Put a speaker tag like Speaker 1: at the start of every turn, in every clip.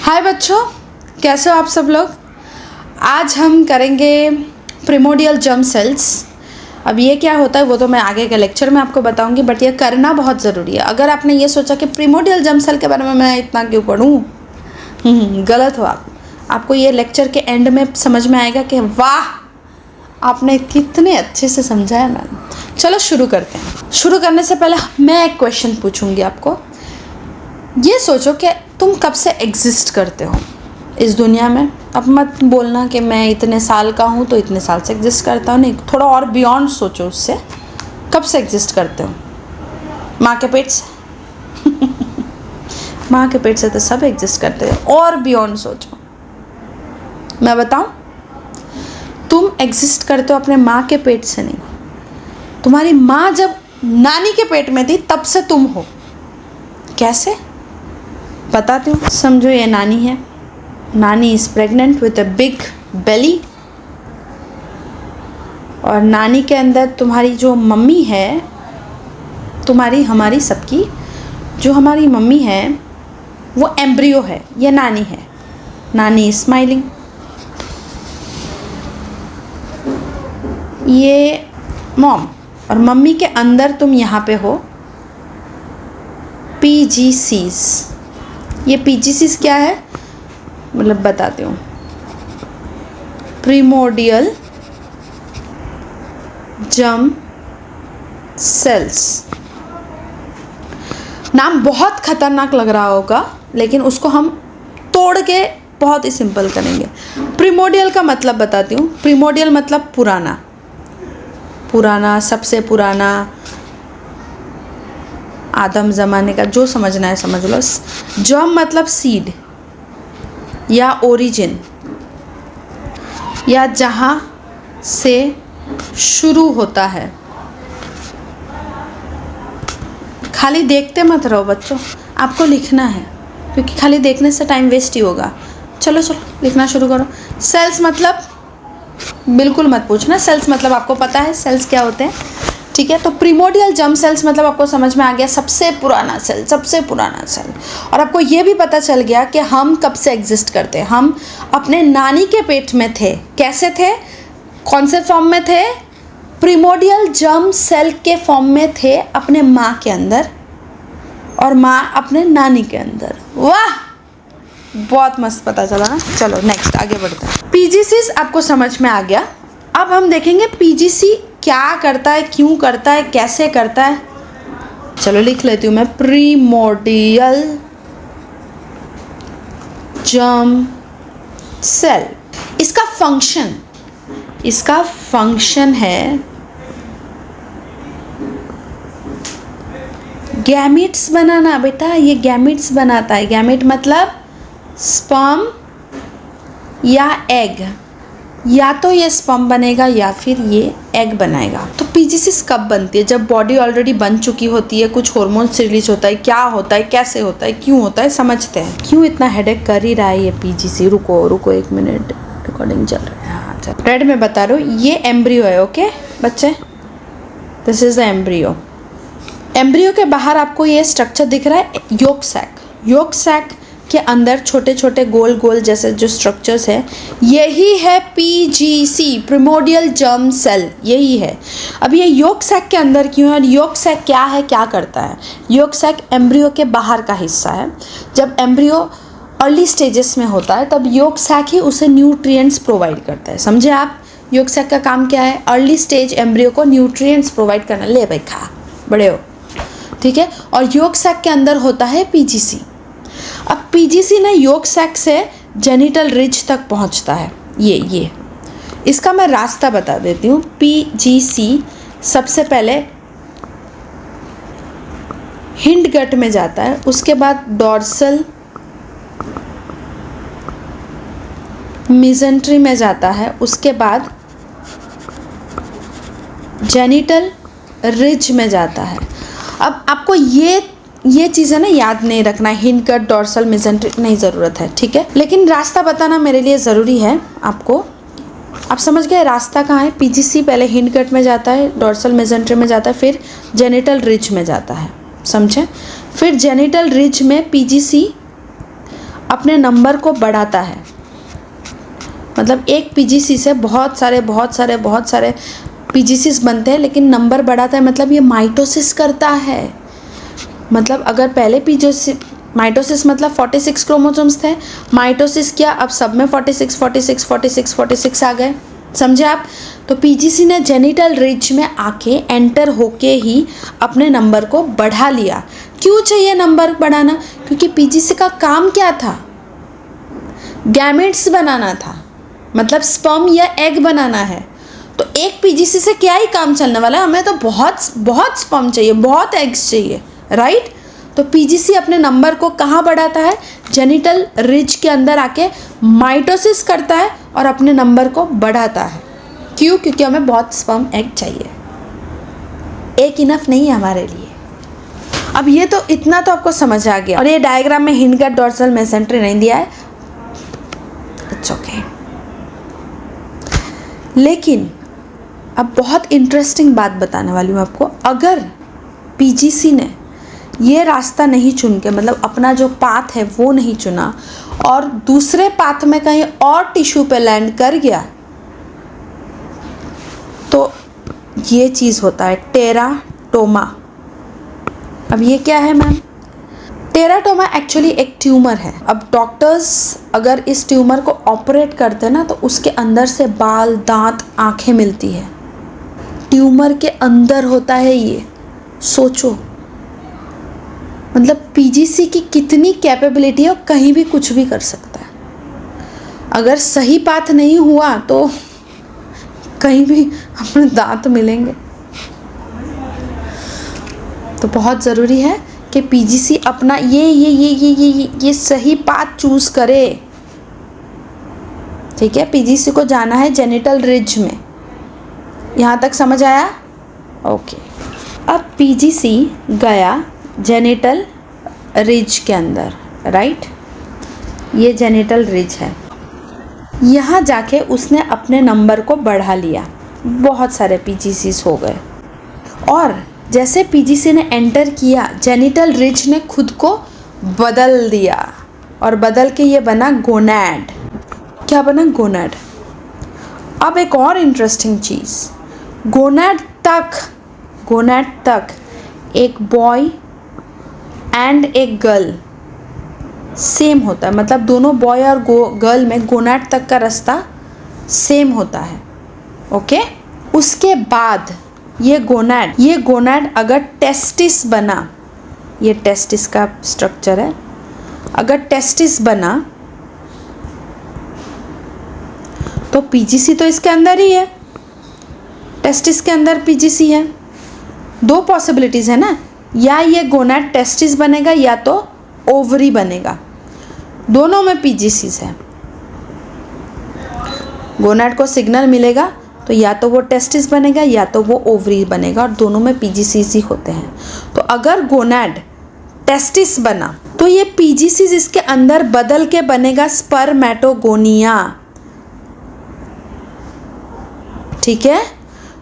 Speaker 1: हाय बच्चों, कैसे हो आप सब लोग। आज हम करेंगे प्रिमोडियल जर्म सेल्स। अब ये क्या होता है वो तो मैं आगे के लेक्चर में आपको बताऊंगी, बट ये करना बहुत ज़रूरी है। अगर आपने ये सोचा कि प्रिमोडियल जर्म सेल के बारे में मैं इतना क्यों पढ़ूँ, गलत हो आप। आपको ये लेक्चर के एंड में समझ में आएगा कि वाह आपने कितने अच्छे से समझाया मैम। चलो शुरू करते हैं। शुरू करने से पहले मैं एक क्वेश्चन पूछूंगी आपको। ये सोचो कि तुम कब से एग्जिस्ट करते हो इस दुनिया में। अब मत बोलना कि मैं इतने साल का हूँ तो इतने साल से एग्जिस्ट करता हूँ, नहीं, थोड़ा और बियॉन्ड सोचो उससे। कब से एग्जिस्ट करते हो? माँ के पेट से माँ के पेट से तो सब एग्जिस्ट करते हो। और बियॉन्ड सोचो, मैं बताऊँ, तुम एग्जिस्ट करते हो अपने माँ के पेट से नहीं। तुम्हारी माँ जब नानी के पेट में थी तब से तुम हो। कैसे बताती हूँ। समझो ये नानी है, Nani is pregnant with a big belly, और नानी के अंदर तुम्हारी जो मम्मी है, तुम्हारी हमारी सबकी जो हमारी मम्मी है वो एम्ब्रियो है, ये नानी है। नानी इज स्माइलिंग, ये मॉम, और मम्मी के अंदर तुम यहाँ पे हो PGCs। ये PGCs क्या है मतलब बताती हूँ। Primordial germ cells. नाम बहुत खतरनाक लग रहा होगा, लेकिन उसको हम तोड़ के बहुत ही सिंपल करेंगे। प्रिमोडियल का मतलब बताती हूँ। प्रिमोडियल मतलब पुराना, पुराना, सबसे पुराना, आदम ज़माने का, जो समझना है समझ लो। जर्म मतलब सीड या ओरिजिन, या जहाँ से शुरू होता है। खाली देखते मत रहो बच्चों, आपको लिखना है, क्योंकि खाली देखने से टाइम वेस्ट ही होगा। चलो लिखना शुरू करो। सेल्स मतलब बिल्कुल मत पूछना, सेल्स मतलब आपको पता है सेल्स क्या होते हैं, ठीक है। तो प्रिमोडियल जर्म सेल्स मतलब आपको समझ में आ गया, सबसे पुराना सेल, सबसे पुराना सेल। और आपको ये भी पता चल गया कि हम कब से एग्जिस्ट करते हैं। हम अपने नानी के पेट में थे। कैसे थे, कौन से फॉर्म में थे? प्रिमोडियल जर्म सेल के फॉर्म में थे, अपने माँ के अंदर, और माँ अपने नानी के अंदर। वाह, बहुत मस्त पता चला ना। चलो नेक्स्ट आगे बढ़ते हैं। PGCs आपको समझ में आ गया। अब हम देखेंगे PGC क्या करता है, क्यों करता है, कैसे करता है। चलो लिख लेती हूँ मैं। प्रिमोडियल जर्म सेल, इसका फंक्शन है गैमीट्स बनाना। बेटा ये गैमीट्स बनाता है। गैमीट मतलब स्पर्म या एग, या तो ये स्पर्म बनेगा या फिर ये एग बनाएगा। तो PGCs कब बनती है? जब बॉडी ऑलरेडी बन चुकी होती है, कुछ हार्मोन्स रिलीज होता है। क्या होता है, कैसे होता है, क्यों होता है, समझते हैं। क्यों इतना हेडेक कर ही रहा है ये PGC? रुको 1 मिनट, रिकॉर्डिंग चल रहा है। हाँ चल, रेड में बता रहा हूँ, ये एम्ब्रियो है। ओके बच्चे, this is the embryo. Embryo के बाहर आपको ये स्ट्रक्चर दिख रहा है, योक सैक के अंदर छोटे छोटे गोल गोल जैसे जो स्ट्रक्चर्स है, यही है PGC, प्रिमोडियल जर्म सेल, यही है। अब ये योक सैक के अंदर क्यों है? योक सैक क्या है, क्या करता है? योक सैक एम्ब्रियो के बाहर का हिस्सा है। जब एम्ब्रियो अर्ली स्टेजेस में होता है तब योक सैक ही उसे न्यूट्रिएंट्स प्रोवाइड करता है। समझे आप? योक सैक का काम क्या है? अर्ली स्टेज एम्ब्रियो को न्यूट्रिएंट्स प्रोवाइड करना। ले भाई खा, बड़े हो, ठीक है। और योक सैक के अंदर होता है PGC। अब PGC ना योक सैक से जेनिटल रिज तक पहुंचता है। ये इसका मैं रास्ता बता देती हूँ। PGC सबसे पहले हिंड गट में जाता है, उसके बाद डॉर्सल मिजेंट्री में जाता है, उसके बाद जेनिटल रिज में जाता है। अब आपको ये चीज़ें ना याद नहीं रखना, हिंड गट, डॉर्सल, मिजेंट्री, नहीं ज़रूरत है, ठीक है। लेकिन रास्ता बताना मेरे लिए ज़रूरी है आपको। आप समझ गए रास्ता कहाँ है? PGC पहले हिंड गट में जाता है, डॉर्सल मिजेंट्री में जाता है, फिर जेनिटल रिज में जाता है, समझे। फिर जेनिटल रिज में PGC अपने नंबर को बढ़ाता है। मतलब एक पीजीसी से बहुत सारे पीजीसीस बनते हैं, लेकिन नंबर बढ़ाता है, मतलब ये माइटोसिस करता है। मतलब अगर पहले माइटोसिस मतलब 46 क्रोमोसोम्स थे, माइटोसिस किया, अब सब में 46 आ गए। समझे आप? तो पीजीसी ने जेनिटल रिज में आके एंटर होके ही अपने नंबर को बढ़ा लिया। क्यों चाहिए नंबर बढ़ाना? क्योंकि पीजीसी का काम क्या था? गैमेट्स बनाना था, मतलब स्पर्म या एग बनाना है। तो एक पीजीसी से क्या ही काम चलने वाला है? हमें तो बहुत स्पर्म चाहिए, बहुत एग्स चाहिए, राइट? तो पीजीसी अपने नंबर को कहाँ बढ़ाता है? जेनिटल रिज के अंदर आके माइटोसिस करता है और अपने नंबर को बढ़ाता है। क्यों? क्योंकि हमें बहुत स्पर्म एग चाहिए, एक इनफ नहीं है हमारे लिए। अब ये तो इतना तो आपको समझ आ गया। और ये डायग्राम में हिंडगट डोर्सल मेसेंट्री नहीं दिया है, इट्स ओके। लेकिन अब बहुत इंटरेस्टिंग बात बताने वाली हूँ आपको। अगर पीजीसी ने ये रास्ता नहीं चुन के, मतलब अपना जो पाथ है वो नहीं चुना और दूसरे पाथ में कहीं और टिश्यू पे लैंड कर गया, तो ये चीज़ होता है टेराटोमा। अब ये क्या है मैम? टेराटोमा एक्चुअली एक ट्यूमर है। अब डॉक्टर्स अगर इस ट्यूमर को ऑपरेट करते हैं ना, तो उसके अंदर से बाल, दांत, आंखें मिलती है। ट्यूमर के अंदर होता है ये, सोचो। मतलब पीजीसी की कितनी कैपेबिलिटी है, और कहीं भी कुछ भी कर सकता है। अगर सही पाथ नहीं हुआ तो कहीं भी अपने दांत मिलेंगे। तो बहुत ज़रूरी है कि पीजीसी अपना ये सही पाथ चूज करे। ठीक है? पीजीसी को जाना है जेनिटल रिज में। यहाँ तक समझ आया? ओके। अब पीजीसी गया जेनिटल रिज के अंदर, राइट? ये जेनिटल रिज है। यहाँ जाके उसने अपने नंबर को बढ़ा लिया, बहुत सारे पीजीसीस हो गए। और जैसे पीजीसी ने एंटर किया, जेनिटल रिज ने खुद को बदल दिया और बदल के ये बना गोनैड। क्या बना? गोनैड। अब एक और इंटरेस्टिंग चीज़, गोनैड तक एक बॉय एंड एक गर्ल सेम होता है। मतलब दोनों बॉय और गर्ल में गोनैड तक का रास्ता सेम होता है। ओके? उसके बाद ये गोनैड अगर टेस्टिस बना, ये टेस्टिस का स्ट्रक्चर है, अगर टेस्टिस बना तो पीजीसी तो इसके अंदर ही है, टेस्टिस के अंदर पीजीसी है। दो पॉसिबिलिटीज़ है ना, या ये गोनैड टेस्टिस बनेगा या तो ओवरी बनेगा। दोनों में पीजीसीज है। गोनैड को सिग्नल मिलेगा तो या तो वो टेस्टिस बनेगा या तो वो ओवरी बनेगा, और दोनों में पीजीसीज ही होते हैं। तो अगर गोनैड टेस्टिस बना तो ये पीजीसीज इसके अंदर बदल के बनेगा स्पर्मेटोगोनिया। ठीक है?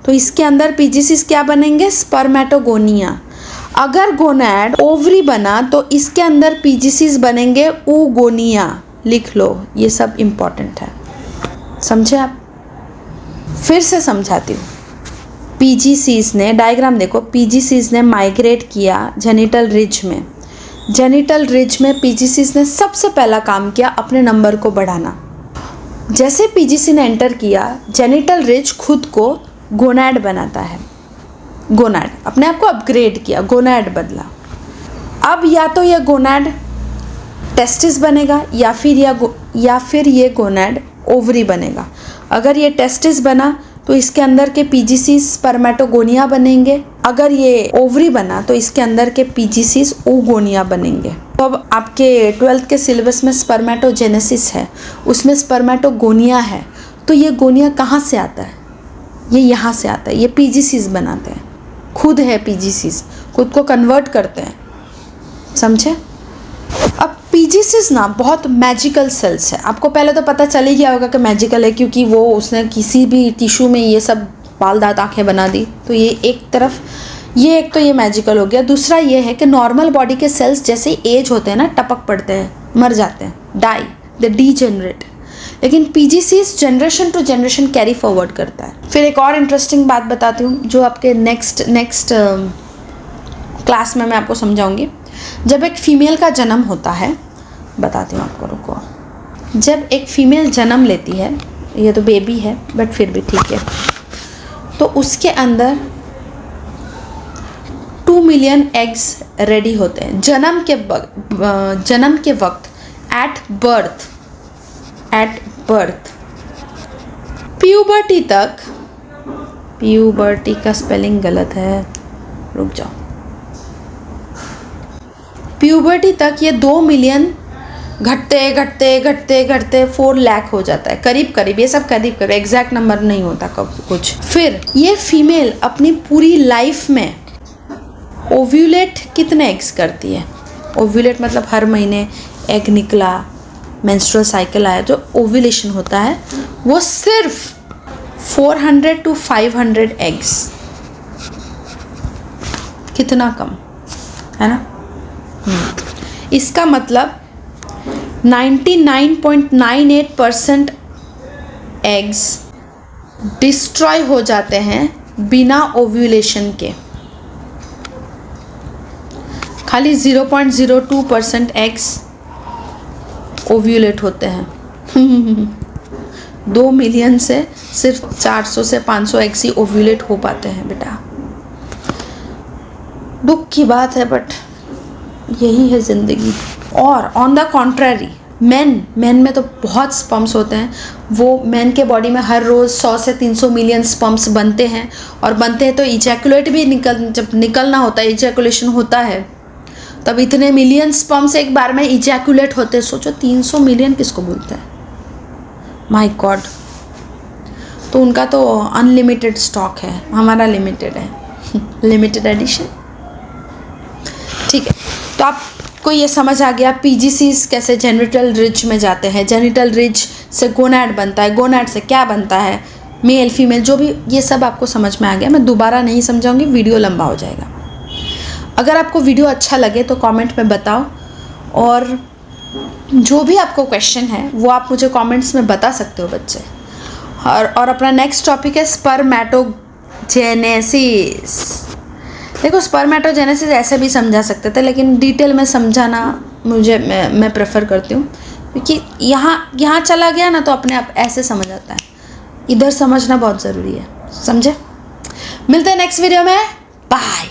Speaker 1: तो इसके अंदर पीजीसीज क्या बनेंगे? स्पर्मेटोगोनिया। अगर गोनैड ओवरी बना तो इसके अंदर पीजीसीज बनेंगे ऊगोनिया। लिख लो, ये सब इम्पॉर्टेंट है। समझे आप? फिर से समझाती हूँ। पीजीसीज ने, डायग्राम देखो, पीजीसीज ने माइग्रेट किया जेनिटल रिज में। जेनिटल रिज में पीजीसीज ने सबसे पहला काम किया अपने नंबर को बढ़ाना। जैसे पीजीसी ने एंटर किया, जेनिटल रिज खुद को गोनैड बनाता है। गोनैड अपने आप को अपग्रेड किया, गोनैड बदला। अब या तो ये गोनैड टेस्टिस बनेगा या फिर ये गोनैड ओवरी बनेगा। अगर ये टेस्टिस बना तो इसके अंदर के पीजीसी स्पर्मेटोगोनिया बनेंगे। अगर ये ओवरी बना तो इसके अंदर के पीजीसीज oogonia बनेंगे। तो अब आपके 12th के सिलेबस में स्पर्मेटोजेनेसिस है, उसमें स्पर्मेटोगोनिया है। तो ये गोनिया कहाँ से आता है? ये यहाँ से आता है। ये पीजीसीज बनाते हैं, खुद है पीजीसीज, खुद को कन्वर्ट करते हैं। समझे? अब पीजीसीज ना बहुत मैजिकल सेल्स है। आपको पहले तो पता चल ही गया होगा कि मैजिकल है, क्योंकि वो उसने किसी भी टिश्यू में ये सब बाल दांत आँखें बना दी। तो ये एक तो ये मैजिकल हो गया। दूसरा ये है कि नॉर्मल बॉडी के सेल्स जैसे एज होते हैं ना, टपक पड़ते हैं, मर जाते हैं, डाई, दे डीजेनरेट। लेकिन PGCs generation to generation carry forward करता है। फिर एक और इंटरेस्टिंग बात बताती हूँ जो आपके नेक्स्ट क्लास में मैं आपको समझाऊंगी। जब एक फीमेल का जन्म होता है, बताती हूँ आपको, रुको। जब एक फीमेल जन्म लेती है, ये तो बेबी है बट फिर भी ठीक है, तो उसके अंदर 2 मिलियन एग्स रेडी होते हैं जन्म के वक्त, एट बर्थ। प्यूबर्टी तक, प्यूबर्टी का स्पेलिंग गलत है, रुक जाओ, प्यूबर्टी तक ये 2 मिलियन घटते 4 लाख हो जाता है, करीब, ये सब करीब, एग्जैक्ट नंबर नहीं होता कब कुछ। फिर ये फीमेल अपनी पूरी लाइफ में ओव्यूलेट कितने एग्स करती है? ओव्यूलेट मतलब हर महीने एग निकला, मेंस्ट्रुअल साइकिल आया, जो ओव्यूलेशन होता है वो सिर्फ 400 to 500 एग्स। कितना कम है ना। इसका मतलब 99.98% एग्स डिस्ट्रॉय हो जाते हैं बिना ओव्यूलेशन के। खाली 0.02% एग्स ओव्यूलेट होते हैं। 2 मिलियन से सिर्फ 400 से 500 एग्स ही ओव्यूलेट हो पाते हैं बेटा। दुख की बात है बट यही है ज़िंदगी। और ऑन द कॉन्ट्ररी मेन में तो बहुत स्पर्म्स होते हैं। वो मेन के बॉडी में हर रोज़ 100 से 300 मिलियन स्पर्म्स बनते हैं, और बनते हैं तो इजैकुलेट भी जब निकलना होता है, इजैकुलेशन होता है, तब इतने मिलियन स्पर्म्स एक बार में इजैकुलेट होते हैं। सोचो 300 मिलियन किसको बोलते हैं, माय गॉड। तो उनका तो अनलिमिटेड स्टॉक है, हमारा लिमिटेड है, लिमिटेड एडिशन। ठीक है, तो आपको ये समझ आ गया पीजीसीज कैसे जेनिटल रिज में जाते हैं, जेनिटल रिज से गोनैड बनता है, गोनैड से क्या बनता है, मेल फीमेल, जो भी, ये सब आपको समझ में आ गया। मैं दोबारा नहीं समझाऊंगी, वीडियो लंबा हो जाएगा। अगर आपको वीडियो अच्छा लगे तो कमेंट में बताओ, और जो भी आपको क्वेश्चन है वो आप मुझे कमेंट्स में बता सकते हो बच्चे। और अपना नेक्स्ट टॉपिक है स्पर्मेटोजेनेसिस। देखो, स्पर्मेटोजेनेसिस ऐसे भी समझा सकते थे, लेकिन डिटेल में समझाना मैं प्रेफर करती हूँ, क्योंकि यहाँ चला गया ना तो अपने आप ऐसे समझ आता है। इधर समझना बहुत ज़रूरी है, समझे। मिलते हैं नेक्स्ट वीडियो में, बाय।